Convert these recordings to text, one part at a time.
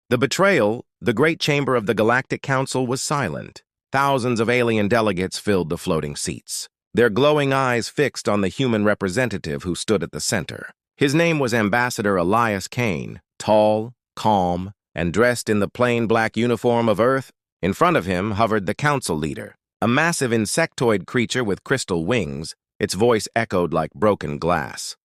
The betrayal, the great chamber of the Galactic Council was silent. Thousands of alien delegates filled the floating seats, their glowing eyes fixed on the human representative who stood at the center. His name was Ambassador Elias Kane, tall, calm, and dressed in the plain black uniform of Earth. In front of him hovered the council leader, a massive insectoid creature with crystal wings. Its voice echoed like broken glass.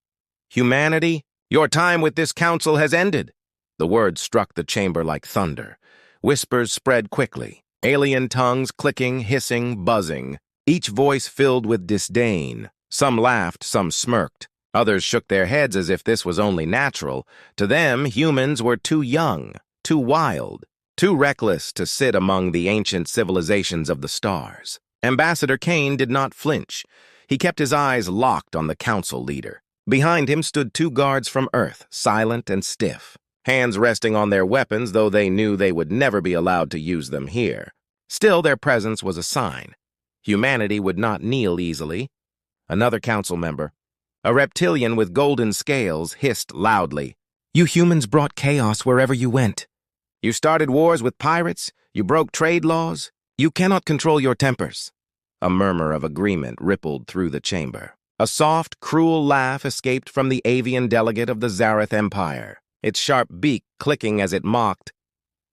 "Humanity, your time with this council has ended." The words struck the chamber like thunder. Whispers spread quickly, alien tongues clicking, hissing, buzzing, each voice filled with disdain. Some laughed, some smirked. Others shook their heads as if this was only natural. To them, humans were too young, too wild, too reckless to sit among the ancient civilizations of the stars. Ambassador Kane did not flinch. He kept his eyes locked on the council leader. Behind him stood two guards from Earth, silent and stiff, hands resting on their weapons, though they knew they would never be allowed to use them here. Still, their presence was a sign. Humanity would not kneel easily. Another council member, a reptilian with golden scales, hissed loudly, "You humans brought chaos wherever you went. You started wars with pirates, you broke trade laws, you cannot control your tempers." A murmur of agreement rippled through the chamber. A soft, cruel laugh escaped from the avian delegate of the Zareth Empire, its sharp beak clicking as it mocked.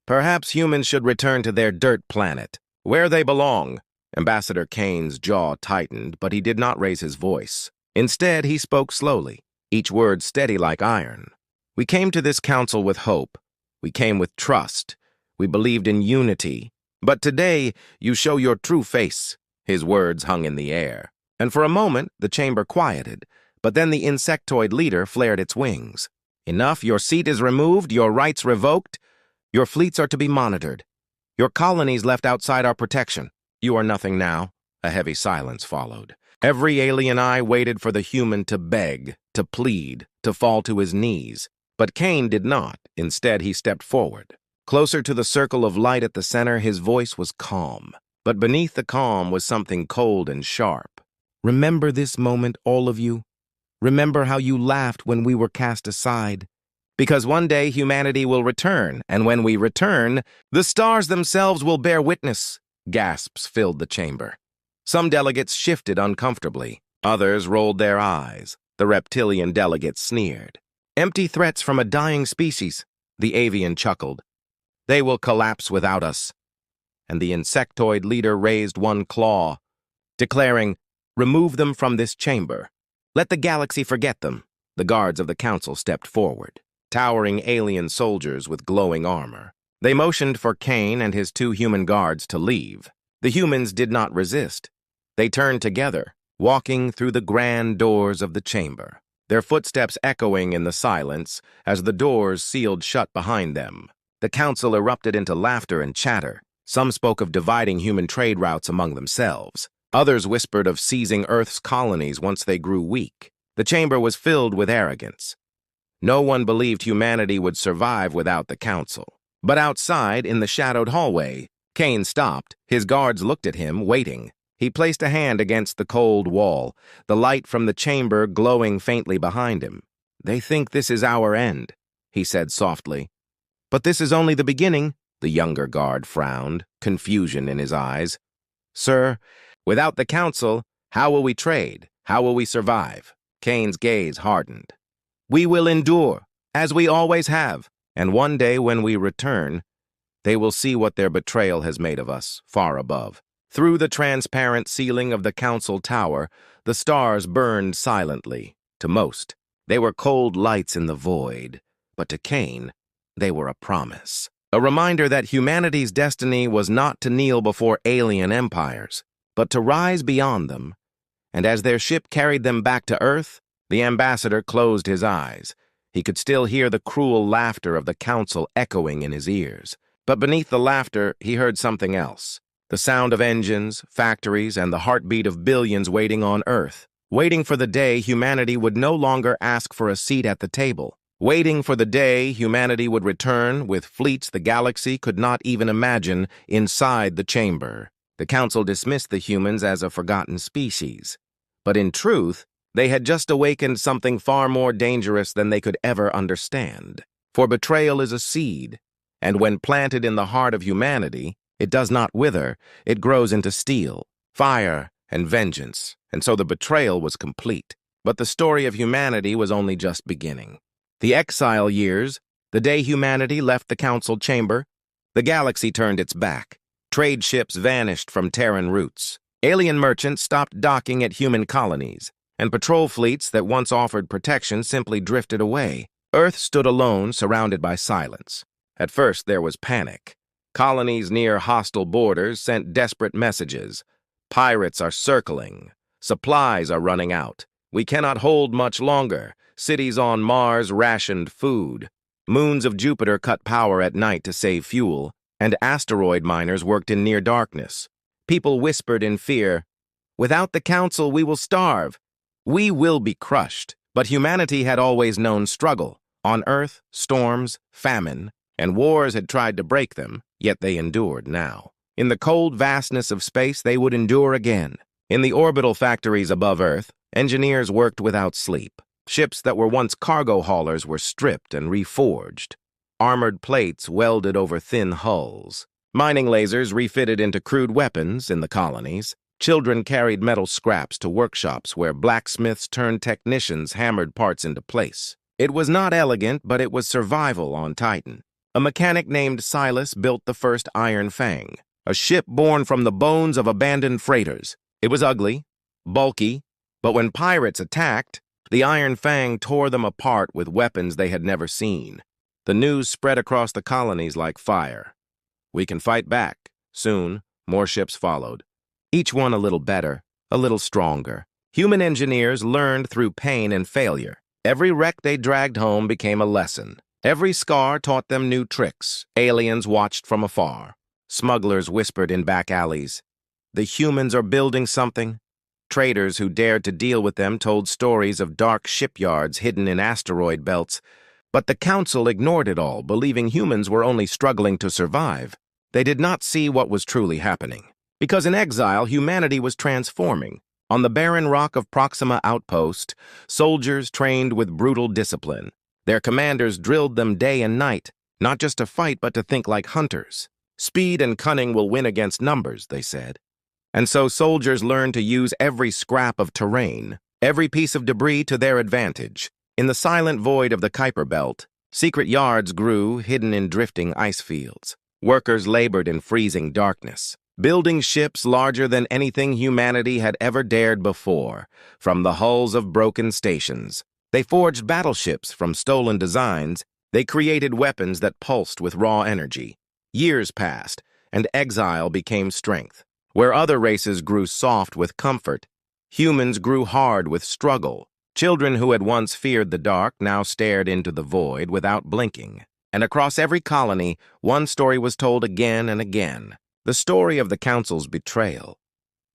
"Perhaps humans should return to their dirt planet, where they belong." Ambassador Kane's jaw tightened, but he did not raise his voice. Instead, he spoke slowly, each word steady like iron. "We came to this council with hope. We came with trust. We believed in unity. But today, you show your true face." His words hung in the air. And for a moment, the chamber quieted, but then the insectoid leader flared its wings. "Enough, your seat is removed, your rights revoked. Your fleets are to be monitored. Your colonies left outside our protection. You are nothing now." A heavy silence followed. Every alien eye waited for the human to beg, to plead, to fall to his knees. But Kane did not. Instead, he stepped forward. Closer to the circle of light at the center, his voice was calm. But beneath the calm was something cold and sharp. "Remember this moment, all of you. Remember how you laughed when we were cast aside. Because one day humanity will return, and when we return, the stars themselves will bear witness." Gasps filled the chamber. Some delegates shifted uncomfortably. Others rolled their eyes. The reptilian delegate sneered. "Empty threats from a dying species." The avian chuckled. "They will collapse without us." And the insectoid leader raised one claw, declaring, "Remove them from this chamber. Let the galaxy forget them." The guards of the council stepped forward, towering alien soldiers with glowing armor. They motioned for Kane and his two human guards to leave. The humans did not resist. They turned together, walking through the grand doors of the chamber, their footsteps echoing in the silence as the doors sealed shut behind them. The council erupted into laughter and chatter. Some spoke of dividing human trade routes among themselves. Others whispered of seizing Earth's colonies once they grew weak. The chamber was filled with arrogance. No one believed humanity would survive without the council. But outside, in the shadowed hallway, Kane stopped. His guards looked at him, waiting. He placed a hand against the cold wall, the light from the chamber glowing faintly behind him. "They think this is our end," he said softly. "But this is only the beginning." The younger guard frowned, confusion in his eyes. "Sir, without the council, how will we trade? How will we survive?" Kane's gaze hardened. "We will endure, as we always have, and one day when we return, they will see what their betrayal has made of us, far above." Through the transparent ceiling of the council tower, the stars burned silently. To most, they were cold lights in the void, but to Kane, they were a promise. A reminder that humanity's destiny was not to kneel before alien empires, but to rise beyond them. And as their ship carried them back to Earth, the ambassador closed his eyes. He could still hear the cruel laughter of the council echoing in his ears. But beneath the laughter, he heard something else. The sound of engines, factories, and the heartbeat of billions waiting on Earth. Waiting for the day humanity would no longer ask for a seat at the table. Waiting for the day humanity would return with fleets the galaxy could not even imagine inside the chamber. The council dismissed the humans as a forgotten species. But in truth, they had just awakened something far more dangerous than they could ever understand. For betrayal is a seed, And when planted in the heart of humanity, it does not wither, it grows into steel, fire, and vengeance, and so the betrayal was complete. But the story of humanity was only just beginning. The exile years, the day humanity left the council chamber, the galaxy turned its back. Trade ships vanished from Terran routes. Alien merchants stopped docking at human colonies, and patrol fleets that once offered protection simply drifted away. Earth stood alone, surrounded by silence. At first, there was panic. Colonies near hostile borders sent desperate messages. Pirates are circling. Supplies are running out. We cannot hold much longer. Cities on Mars rationed food. Moons of Jupiter cut power at night to save fuel, and asteroid miners worked in near darkness. People whispered in fear, "Without the Council, we will starve. We will be crushed." But humanity had always known struggle. On Earth, storms, famine, and wars had tried to break them, yet they endured now. In the cold vastness of space, they would endure again. In the orbital factories above Earth, engineers worked without sleep. Ships that were once cargo haulers were stripped and reforged. Armored plates welded over thin hulls. Mining lasers refitted into crude weapons in the colonies. Children carried metal scraps to workshops where blacksmiths turned technicians hammered parts into place. It was not elegant, but it was survival on Titan. A mechanic named Silas built the first Iron Fang, a ship born from the bones of abandoned freighters. It was ugly, bulky, but when pirates attacked, the Iron Fang tore them apart with weapons they had never seen. The news spread across the colonies like fire. We can fight back. Soon, more ships followed. Each one a little better, a little stronger. Human engineers learned through pain and failure. Every wreck they dragged home became a lesson. Every scar taught them new tricks. Aliens watched from afar. Smugglers whispered in back alleys. The humans are building something. Traders who dared to deal with them told stories of dark shipyards hidden in asteroid belts. But the Council ignored it all, believing humans were only struggling to survive. They did not see what was truly happening. Because in exile, humanity was transforming. On the barren rock of Proxima Outpost, soldiers trained with brutal discipline. Their commanders drilled them day and night, not just to fight, but to think like hunters. Speed and cunning will win against numbers, they said. And so soldiers learned to use every scrap of terrain, every piece of debris to their advantage. In the silent void of the Kuiper Belt, secret yards grew, hidden in drifting ice fields. Workers labored in freezing darkness, building ships larger than anything humanity had ever dared before, from the hulls of broken stations. They forged battleships from stolen designs. They created weapons that pulsed with raw energy. Years passed, and exile became strength. Where other races grew soft with comfort, humans grew hard with struggle. Children who had once feared the dark now stared into the void without blinking. And across every colony, one story was told again and again. The story of the Council's betrayal.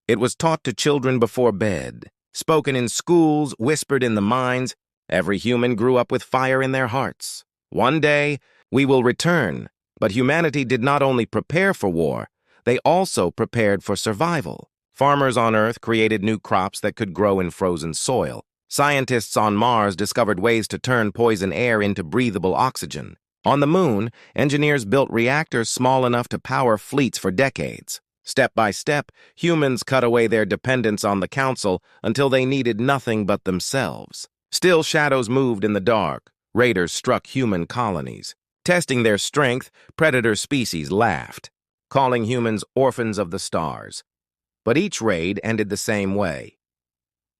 It was taught to children before bed, spoken in schools, whispered in the mines. Every human grew up with fire in their hearts. One day, we will return. But humanity did not only prepare for war, they also prepared for survival. Farmers on Earth created new crops that could grow in frozen soil. Scientists on Mars discovered ways to turn poison air into breathable oxygen. On the Moon, engineers built reactors small enough to power fleets for decades. Step by step, humans cut away their dependence on the Council until they needed nothing but themselves. Still, shadows moved in the dark. Raiders struck human colonies. Testing their strength, predator species laughed, calling humans orphans of the stars. But each raid ended the same way.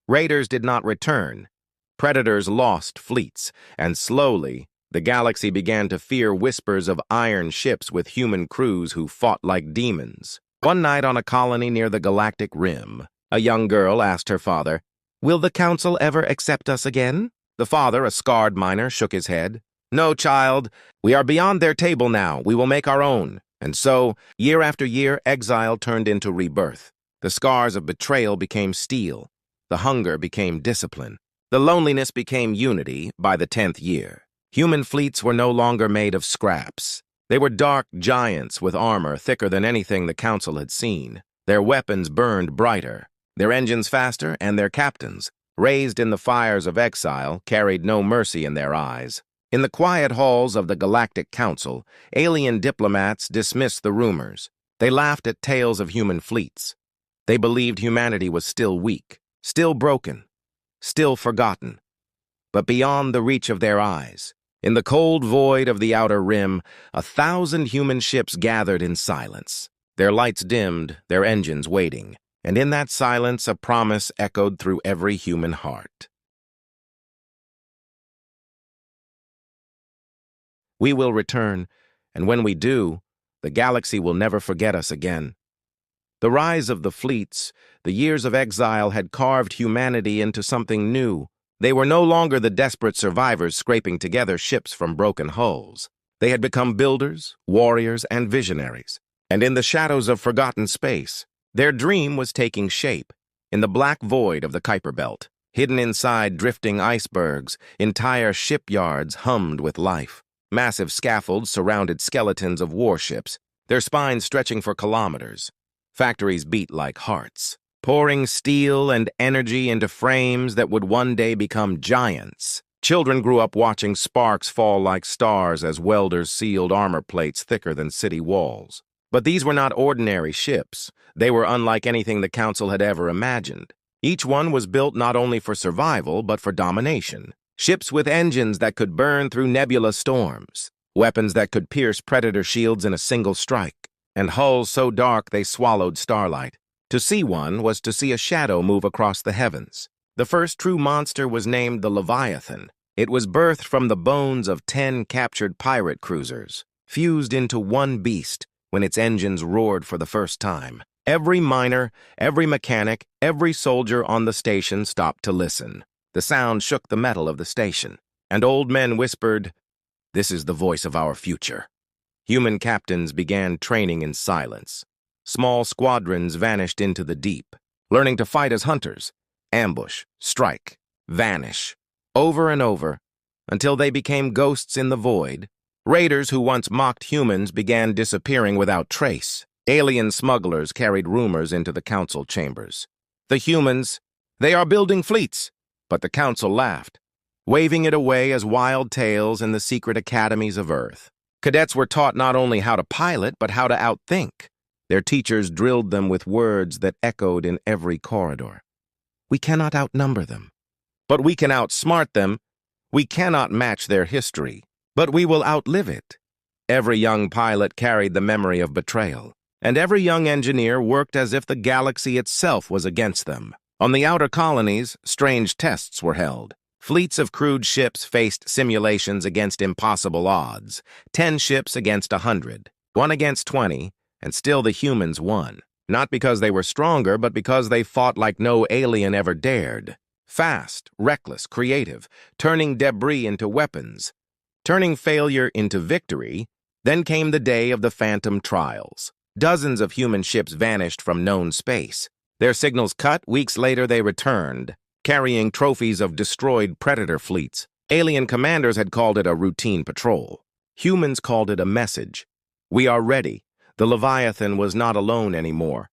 Raiders did not return. Predators lost fleets, and slowly, the galaxy began to fear whispers of iron ships with human crews who fought like demons. One night on a colony near the galactic rim, a young girl asked her father, "Will the Council ever accept us again?" The father, a scarred miner, shook his head. "No, child. We are beyond their table now. We will make our own." And so, year after year, exile turned into rebirth. The scars of betrayal became steel. The hunger became discipline. The loneliness became unity by the 10th year. Human fleets were no longer made of scraps. They were dark giants with armor thicker than anything the Council had seen. Their weapons burned brighter, their engines faster, and their captains, raised in the fires of exile, carried no mercy in their eyes. In the quiet halls of the Galactic Council, alien diplomats dismissed the rumors. They laughed at tales of human fleets. They believed humanity was still weak, still broken, still forgotten. But beyond the reach of their eyes, in the cold void of the outer rim, 1,000 human ships gathered in silence. Their lights dimmed, their engines waiting, and in that silence a promise echoed through every human heart. We will return, and when we do, the galaxy will never forget us again. The rise of the fleets, the years of exile had carved humanity into something new. They were no longer the desperate survivors scraping together ships from broken hulls. They had become builders, warriors, and visionaries. And in the shadows of forgotten space, their dream was taking shape. In the black void of the Kuiper Belt, hidden inside drifting icebergs, entire shipyards hummed with life. Massive scaffolds surrounded skeletons of warships, their spines stretching for kilometers. Factories beat like hearts, pouring steel and energy into frames that would one day become giants. Children grew up watching sparks fall like stars as welders sealed armor plates thicker than city walls. But these were not ordinary ships. They were unlike anything the Council had ever imagined. Each one was built not only for survival, but for domination. Ships with engines that could burn through nebula storms, weapons that could pierce predator shields in a single strike, and hulls so dark they swallowed starlight. To see one was to see a shadow move across the heavens. The first true monster was named the Leviathan. It was birthed from the bones of 10 captured pirate cruisers, fused into one beast when its engines roared for the first time. Every miner, every mechanic, every soldier on the station stopped to listen. The sound shook the metal of the station, and old men whispered, "This is the voice of our future." Human captains began training in silence. Small squadrons vanished into the deep, learning to fight as hunters, ambush, strike, vanish, over and over, until they became ghosts in the void. Raiders who once mocked humans began disappearing without trace. Alien smugglers carried rumors into the council chambers. The humans, "They are building fleets." But the Council laughed, waving it away as wild tales in the secret academies of Earth. Cadets were taught not only how to pilot, but how to outthink. Their teachers drilled them with words that echoed in every corridor. We cannot outnumber them, but we can outsmart them. We cannot match their history, but we will outlive it. Every young pilot carried the memory of betrayal, and every young engineer worked as if the galaxy itself was against them. On the outer colonies, strange tests were held. Fleets of crewed ships faced simulations against impossible odds. 10 ships against 100, 1 against 20, and still the humans won. Not because they were stronger, but because they fought like no alien ever dared. Fast, reckless, creative, turning debris into weapons, turning failure into victory. Then came the day of the Phantom Trials. Dozens of human ships vanished from known space. Their signals cut, weeks later they returned, carrying trophies of destroyed predator fleets. Alien commanders had called it a routine patrol. Humans called it a message. We are ready. The Leviathan was not alone anymore.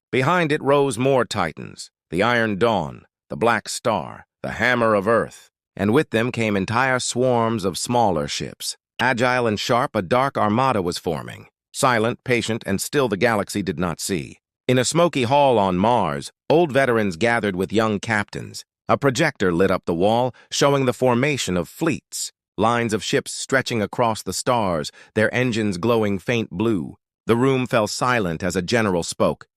Behind it rose more titans, the Iron Dawn, the Black Star, the Hammer of Earth, and with them came entire swarms of smaller ships. Agile and sharp, a dark armada was forming. Silent, patient, and still the galaxy did not see. In a smoky hall on Mars, old veterans gathered with young captains. A projector lit up the wall, showing the formation of fleets. Lines of ships stretching across the stars, their engines glowing faint blue. The room fell silent as a general spoke.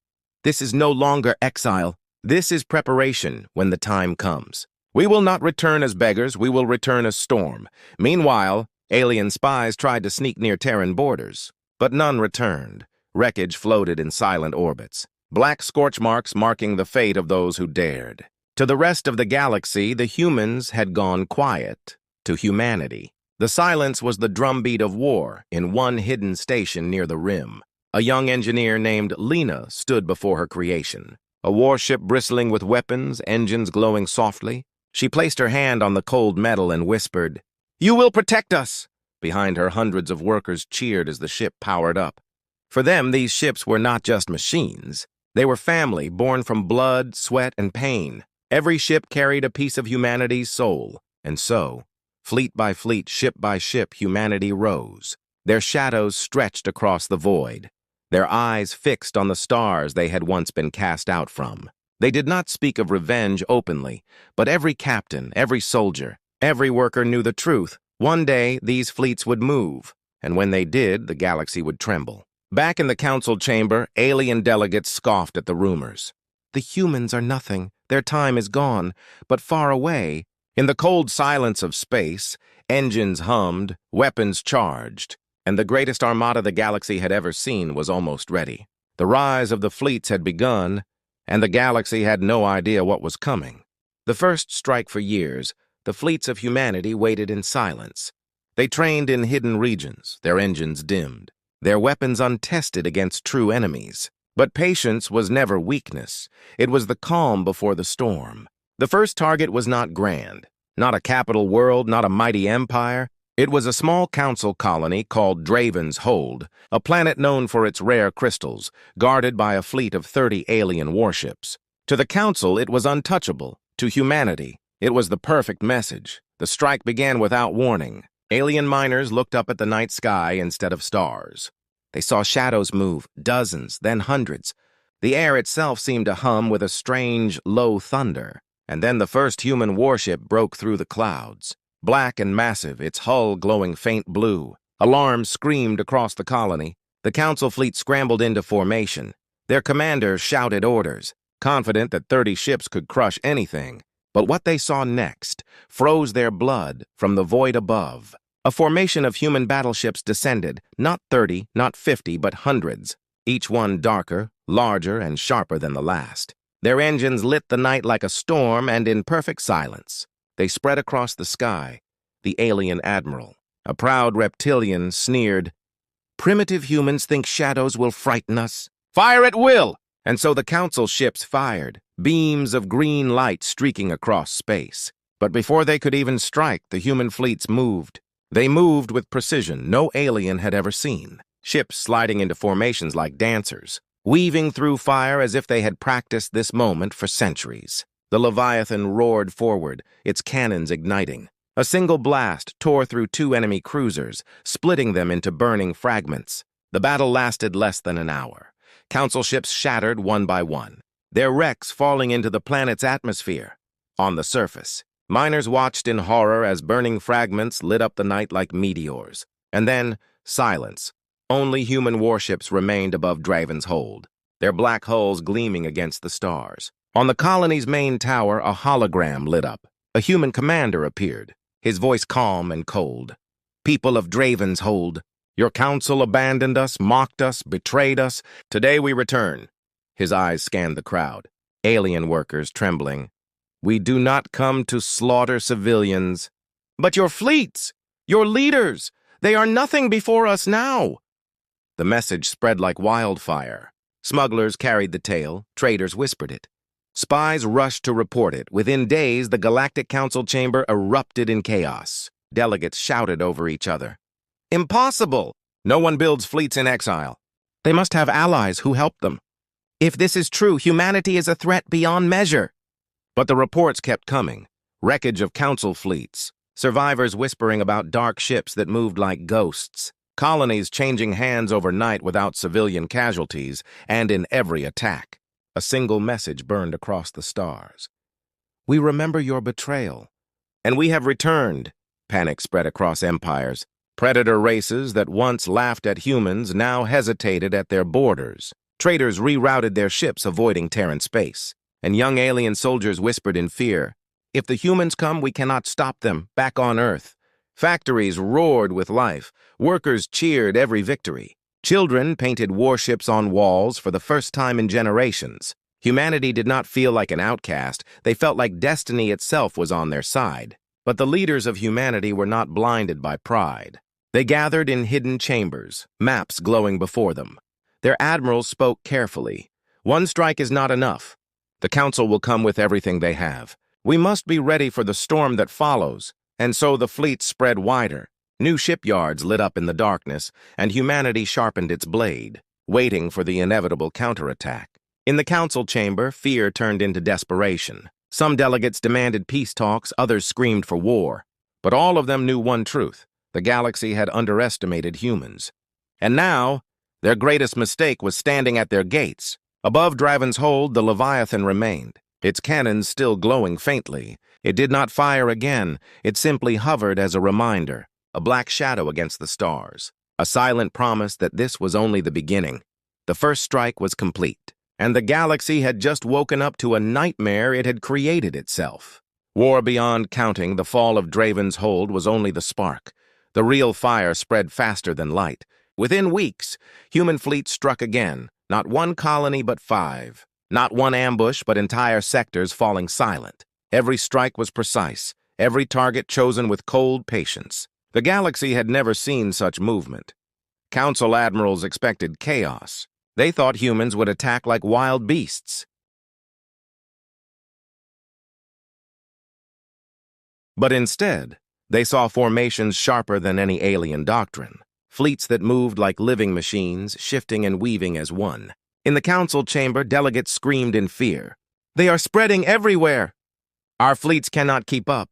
This is no longer exile. This is preparation when the time comes. We will not return as beggars, we will return as storm. Meanwhile, alien spies tried to sneak near Terran borders, but none returned. Wreckage floated in silent orbits, black scorch marks marking the fate of those who dared. To the rest of the galaxy, the humans had gone quiet. To humanity, the silence was the drumbeat of war in one hidden station near the rim. A young engineer named Lena stood before her creation. A warship bristling with weapons, engines glowing softly. She placed her hand on the cold metal and whispered, "You will protect us!" Behind her, hundreds of workers cheered as the ship powered up. For them, these ships were not just machines. They were family, born from blood, sweat, and pain. Every ship carried a piece of humanity's soul. And so, Fleet by fleet, ship by ship, humanity rose. Their shadows stretched across the void, their eyes fixed on the stars they had once been cast out from. They did not speak of revenge openly, but every captain, every soldier, every worker knew the truth. One day, these fleets would move, and when they did, the galaxy would tremble. Back in the council chamber, alien delegates scoffed at the rumors. The humans are nothing. Their time is gone. But far away, in the cold silence of space, engines hummed, weapons charged, and the greatest armada the galaxy had ever seen was almost ready. The rise of the fleets had begun, and the galaxy had no idea what was coming. The first strike for years, the fleets of humanity waited in silence. They trained in hidden regions, their engines dimmed, their weapons untested against true enemies. But patience was never weakness. It was the calm before the storm. The first target was not grand, not a capital world, not a mighty empire. It was a small council colony called Draven's Hold, a planet known for its rare crystals, guarded by a fleet of 30 alien warships. To the council, it was untouchable. To humanity, it was the perfect message. The strike began without warning. Alien miners looked up at the night sky instead of stars. They saw shadows move, dozens, then hundreds. The air itself seemed to hum with a strange, low thunder. And then the first human warship broke through the clouds. Black and massive, its hull glowing faint blue. Alarms screamed across the colony. The council fleet scrambled into formation. Their commander shouted orders, confident that 30 ships could crush anything. But what they saw next froze their blood from the void above. A formation of human battleships descended, not 30, not 50, but hundreds, each one darker, larger, and sharper than the last. Their engines lit the night like a storm, and in perfect silence, they spread across the sky. The alien admiral, a proud reptilian, sneered, "Primitive humans think shadows will frighten us. Fire at will!" And so the council ships fired, beams of green light streaking across space. But before they could even strike, the human fleets moved. They moved with precision no alien had ever seen. Ships sliding into formations like dancers, weaving through fire as if they had practiced this moment for centuries. The Leviathan roared forward, its cannons igniting. A single blast tore through 2 enemy cruisers, splitting them into burning fragments. The battle lasted less than an hour. Council ships shattered one by one, their wrecks falling into the planet's atmosphere. On the surface, miners watched in horror as burning fragments lit up the night like meteors. And then, silence. Only human warships remained above Draven's Hold, their black hulls gleaming against the stars. On the colony's main tower, a hologram lit up. A human commander appeared, his voice calm and cold. "People of Draven's Hold, your council abandoned us, mocked us, betrayed us. Today we return." His eyes scanned the crowd. Alien workers trembling. "We do not come to slaughter civilians." "But your fleets, your leaders, they are nothing before us now." The message spread like wildfire. Smugglers carried the tale, traders whispered it. Spies rushed to report it. Within days, the Galactic Council chamber erupted in chaos. Delegates shouted over each other. "Impossible! No one builds fleets in exile. They must have allies who help them. If this is true, humanity is a threat beyond measure." But the reports kept coming. Wreckage of council fleets, survivors whispering about dark ships that moved like ghosts, colonies changing hands overnight without civilian casualties, and in every attack, a single message burned across the stars. "We remember your betrayal, and we have returned." Panic spread across empires. Predator races that once laughed at humans now hesitated at their borders. Traders rerouted their ships, avoiding Terran space. And young alien soldiers whispered in fear, "If the humans come, we cannot stop them, back on Earth." Factories roared with life. Workers cheered every victory. Children painted warships on walls for the first time in generations. Humanity did not feel like an outcast. They felt like destiny itself was on their side. But the leaders of humanity were not blinded by pride. They gathered in hidden chambers, maps glowing before them. Their admirals spoke carefully. "One strike is not enough. The council will come with everything they have. We must be ready for the storm that follows." And so the fleet spread wider. New shipyards lit up in the darkness, and humanity sharpened its blade, waiting for the inevitable counterattack. In the council chamber, fear turned into desperation. Some delegates demanded peace talks, others screamed for war. But all of them knew one truth: the galaxy had underestimated humans. And now, their greatest mistake was standing at their gates. Above Draven's hold, the Leviathan remained, its cannons still glowing faintly. It did not fire again. It simply hovered as a reminder, a black shadow against the stars, a silent promise that this was only the beginning. The first strike was complete, and the galaxy had just woken up to a nightmare it had created itself. War beyond counting, the fall of Draven's hold was only the spark. The real fire spread faster than light. Within weeks, human fleets struck again, not one colony but 5. Not one ambush but entire sectors falling silent. Every strike was precise, every target chosen with cold patience. The galaxy had never seen such movement. Council admirals expected chaos. They thought humans would attack like wild beasts. But instead, they saw formations sharper than any alien doctrine. Fleets that moved like living machines, shifting and weaving as one. In the council chamber, delegates screamed in fear. "They are spreading everywhere! Our fleets cannot keep up."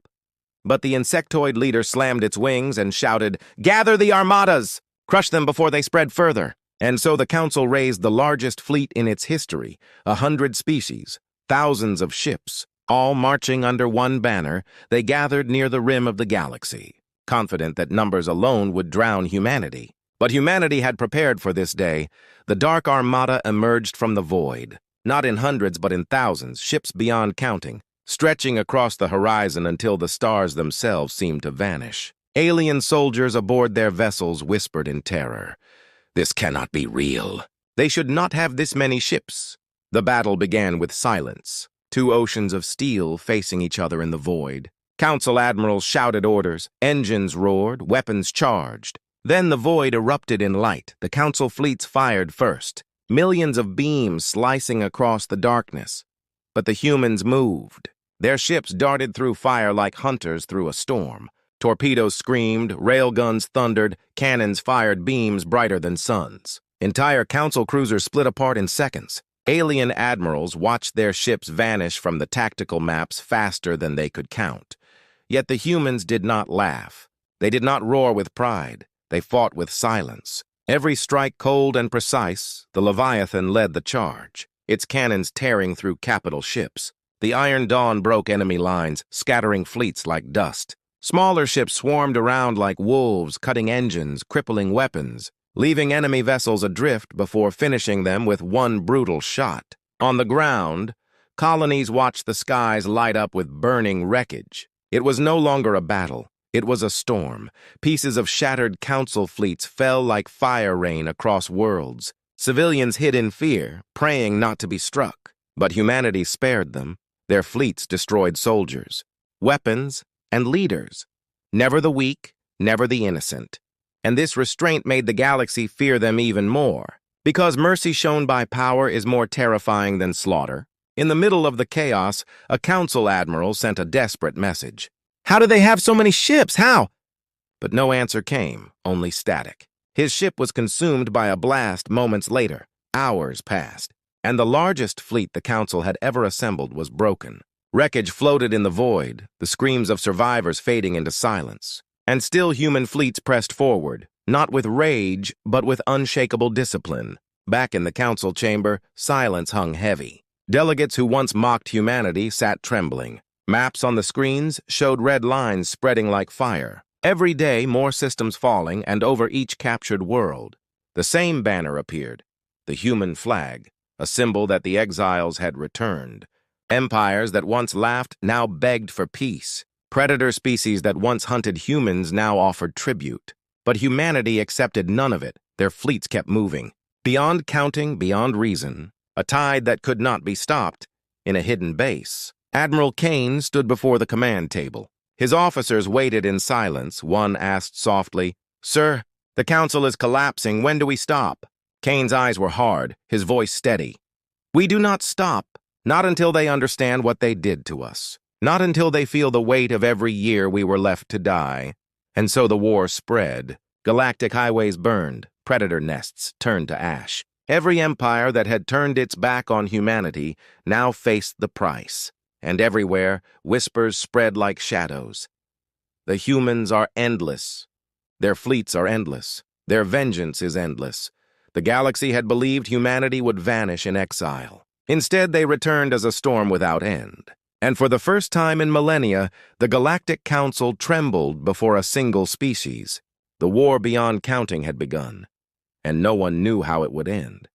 But the insectoid leader slammed its wings and shouted, "Gather the Armadas! Crush them before they spread further!" And so the council raised the largest fleet in its history, 100 species, thousands of ships. All marching under one banner, they gathered near the rim of the galaxy, confident that numbers alone would drown humanity. But humanity had prepared for this day. The Dark Armada emerged from the void, not in hundreds but in thousands, ships beyond counting, stretching across the horizon until the stars themselves seemed to vanish. Alien soldiers aboard their vessels whispered in terror, "This cannot be real. They should not have this many ships." The battle began with silence. 2 oceans of steel facing each other in the void. Council admirals shouted orders, engines roared, weapons charged. Then the void erupted in light. The council fleets fired first, millions of beams slicing across the darkness. But the humans moved. Their ships darted through fire like hunters through a storm. Torpedoes screamed, railguns thundered, cannons fired beams brighter than suns. Entire council cruisers split apart in seconds. Alien admirals watched their ships vanish from the tactical maps faster than they could count. Yet the humans did not laugh. They did not roar with pride. They fought with silence. Every strike cold and precise, the Leviathan led the charge, its cannons tearing through capital ships. The Iron Dawn broke enemy lines, scattering fleets like dust. Smaller ships swarmed around like wolves, cutting engines, crippling weapons, leaving enemy vessels adrift before finishing them with one brutal shot. On the ground, colonies watched the skies light up with burning wreckage. It was no longer a battle. It was a storm. Pieces of shattered council fleets fell like fire rain across worlds. Civilians hid in fear, praying not to be struck. But humanity spared them. Their fleets destroyed soldiers, weapons, and leaders. Never the weak, never the innocent. And this restraint made the galaxy fear them even more. Because mercy shown by power is more terrifying than slaughter. In the middle of the chaos, a council admiral sent a desperate message. "How do they have so many ships? How?" But no answer came, only static. His ship was consumed by a blast moments later. Hours passed, and the largest fleet the council had ever assembled was broken. Wreckage floated in the void, the screams of survivors fading into silence. And still human fleets pressed forward, not with rage, but with unshakable discipline. Back in the council chamber, silence hung heavy. Delegates who once mocked humanity sat trembling. Maps on the screens showed red lines spreading like fire. Every day, more systems falling, and over each captured world, the same banner appeared, the human flag, a symbol that the exiles had returned. Empires that once laughed now begged for peace. Predator species that once hunted humans now offered tribute. But humanity accepted none of it. Their fleets kept moving. Beyond counting, beyond reason, a tide that could not be stopped. In a hidden base, Admiral Kane stood before the command table. His officers waited in silence. One asked softly, "Sir, the council is collapsing. When do we stop?" Kane's eyes were hard, his voice steady. "We do not stop, not until they understand what they did to us. Not until they feel the weight of every year we were left to die." And so the war spread. Galactic highways burned, predator nests turned to ash. Every empire that had turned its back on humanity now faced the price. And everywhere, whispers spread like shadows. The humans are endless. Their fleets are endless. Their vengeance is endless. The galaxy had believed humanity would vanish in exile. Instead, they returned as a storm without end. And for the first time in millennia, the Galactic Council trembled before a single species. The war beyond counting had begun, and no one knew how it would end.